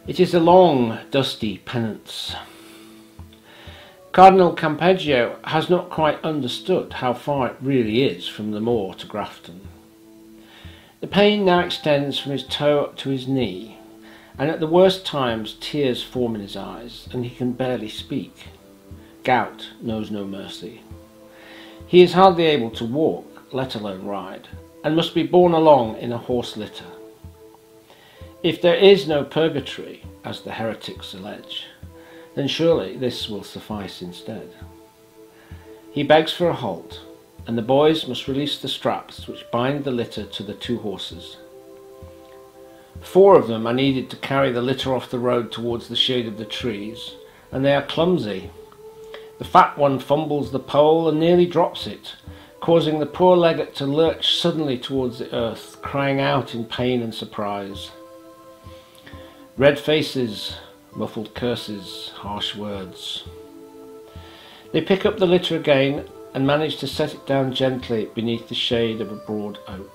It is a long, dusty penance. Cardinal Campeggio has not quite understood how far it really is from the moor to Grafton. The pain now extends from his toe up to his knee, and at the worst times tears form in his eyes, and he can barely speak. Gout knows no mercy. He is hardly able to walk, let alone ride, and must be borne along in a horse litter. If there is no purgatory, as the heretics allege, then surely this will suffice instead. He begs for a halt, and the boys must release the straps which bind the litter to the two horses. 4 of them are needed to carry the litter off the road towards the shade of the trees, and they are clumsy. The fat one fumbles the pole and nearly drops it, causing the poor legate to lurch suddenly towards the earth, crying out in pain and surprise. Red faces, muffled curses, harsh words. They pick up the litter again and manage to set it down gently beneath the shade of a broad oak.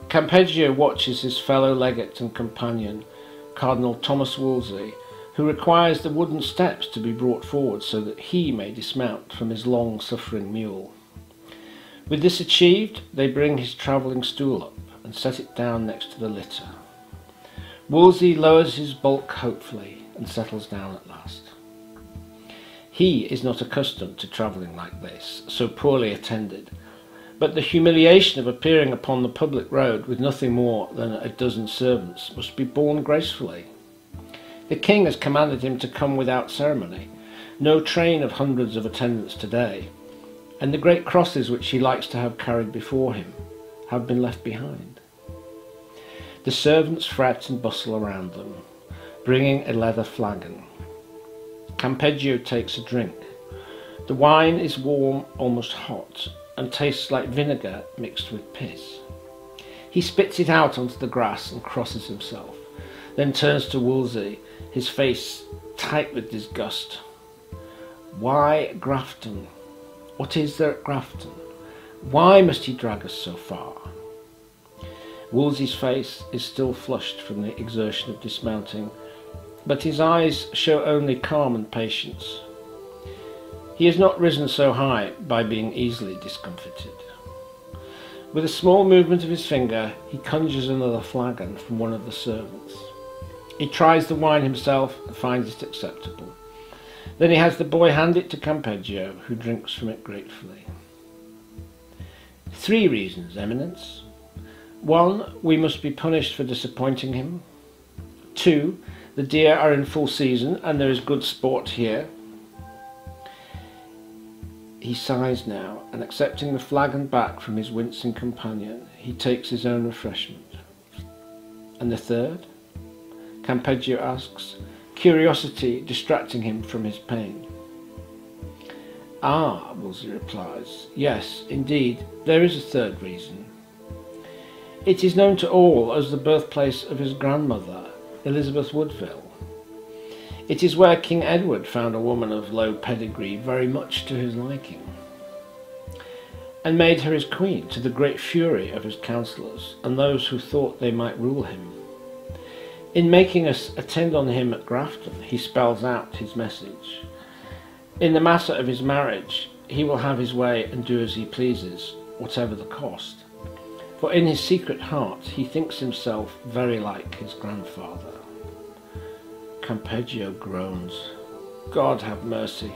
Campeggio watches his fellow legate and companion, Cardinal Thomas Wolsey, who requires the wooden steps to be brought forward so that he may dismount from his long-suffering mule. With this achieved, they bring his travelling stool up and set it down next to the litter. Wolsey lowers his bulk hopefully and settles down at last. He is not accustomed to travelling like this, so poorly attended, but the humiliation of appearing upon the public road with nothing more than a dozen servants must be borne gracefully. The king has commanded him to come without ceremony, no train of hundreds of attendants today, and the great crosses which he likes to have carried before him have been left behind. The servants fret and bustle around them, bringing a leather flagon. Campeggio takes a drink. The wine is warm, almost hot, and tastes like vinegar mixed with piss. He spits it out onto the grass and crosses himself, then turns to Wolsey, his face tight with disgust. Why Grafton? What is there at Grafton? Why must he drag us so far? Wolsey's face is still flushed from the exertion of dismounting, but his eyes show only calm and patience. He has not risen so high by being easily discomfited. With a small movement of his finger, he conjures another flagon from one of the servants. He tries the wine himself and finds it acceptable. Then he has the boy hand it to Campeggio, who drinks from it gratefully. 3 reasons, Eminence. 1, we must be punished for disappointing him. 2, the deer are in full season and there is good sport here. He sighs now, and accepting the flagon back from his wincing companion, he takes his own refreshment. And the 3rd? Campeggio asks, curiosity distracting him from his pain. Ah, Wolsey replies, yes, indeed, there is a 3rd reason. It is known to all as the birthplace of his grandmother, Elizabeth Woodville. It is where King Edward found a woman of low pedigree very much to his liking, and made her his queen, to the great fury of his counsellors and those who thought they might rule him. In making us attend on him at Grafton, he spells out his message. In the matter of his marriage, he will have his way and do as he pleases, whatever the cost. For in his secret heart he thinks himself very like his grandfather. Campeggio groans. God have mercy.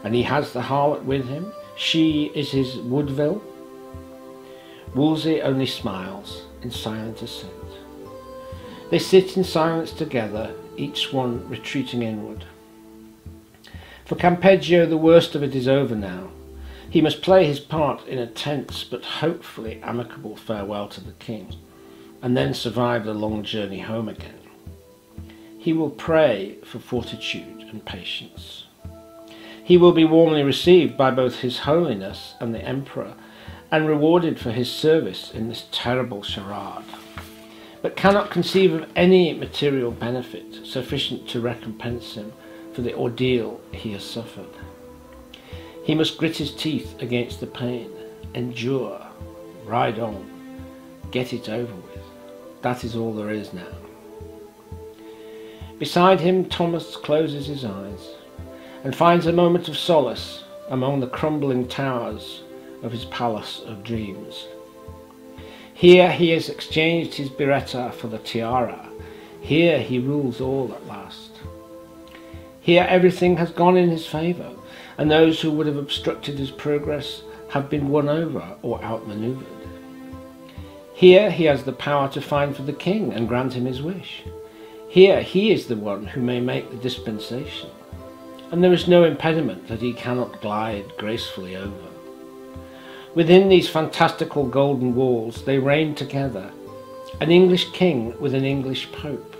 And he has the harlot with him? She is his Woodville? Wolsey only smiles in silent assent. They sit in silence together, each one retreating inward. For Campeggio the worst of it is over now. He must play his part in a tense but hopefully amicable farewell to the king, and then survive the long journey home again. He will pray for fortitude and patience. He will be warmly received by both His Holiness and the Emperor, and rewarded for his service in this terrible charade, but cannot conceive of any material benefit sufficient to recompense him for the ordeal he has suffered. He must grit his teeth against the pain, endure, ride on, get it over with. That is all there is now. Beside him, Thomas closes his eyes and finds a moment of solace among the crumbling towers of his palace of dreams. Here he has exchanged his biretta for the tiara. Here he rules all at last. Here everything has gone in his favour, and those who would have obstructed his progress have been won over or outmanoeuvred. Here he has the power to find for the king and grant him his wish. Here he is the one who may make the dispensation, and there is no impediment that he cannot glide gracefully over. Within these fantastical golden walls they reign together, an English king with an English pope,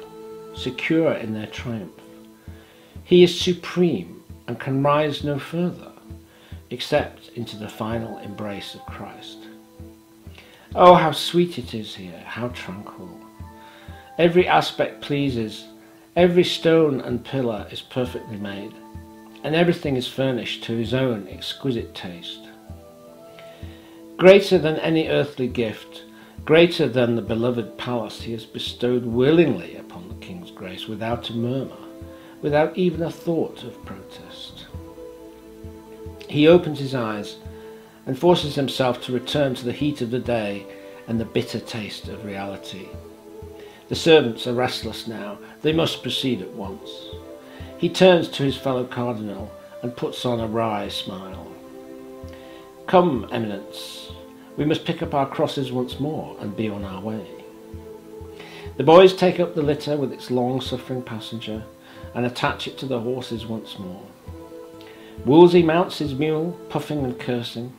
secure in their triumph. He is supreme and can rise no further, except into the final embrace of Christ. Oh, how sweet it is here, how tranquil. Every aspect pleases, every stone and pillar is perfectly made, and everything is furnished to his own exquisite taste. Greater than any earthly gift, greater than the beloved palace he has bestowed willingly upon the king's grace, without a murmur, without even a thought of protest. He opens his eyes and forces himself to return to the heat of the day and the bitter taste of reality. The servants are restless now, they must proceed at once. He turns to his fellow cardinal and puts on a wry smile. Come, Eminence, we must pick up our crosses once more and be on our way. The boys take up the litter with its long-suffering passenger and attach it to the horses once more. Wolsey mounts his mule, puffing and cursing,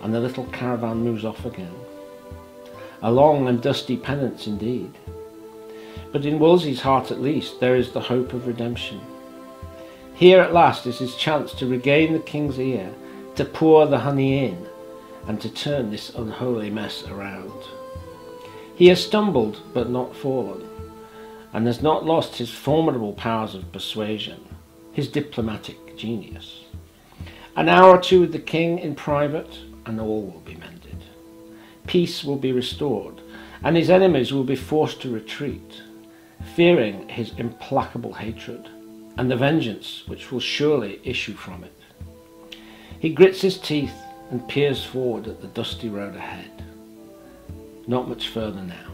and the little caravan moves off again. A long and dusty penance indeed. But in Wolsey's heart at least there is the hope of redemption. Here at last is his chance to regain the king's ear, to pour the honey in, and to turn this unholy mess around. He has stumbled but not fallen, and has not lost his formidable powers of persuasion, his diplomatic genius. An hour or two with the king in private, and all will be mended. Peace will be restored, and his enemies will be forced to retreat, fearing his implacable hatred, and the vengeance which will surely issue from it. He grits his teeth and peers forward at the dusty road ahead. Not much further now.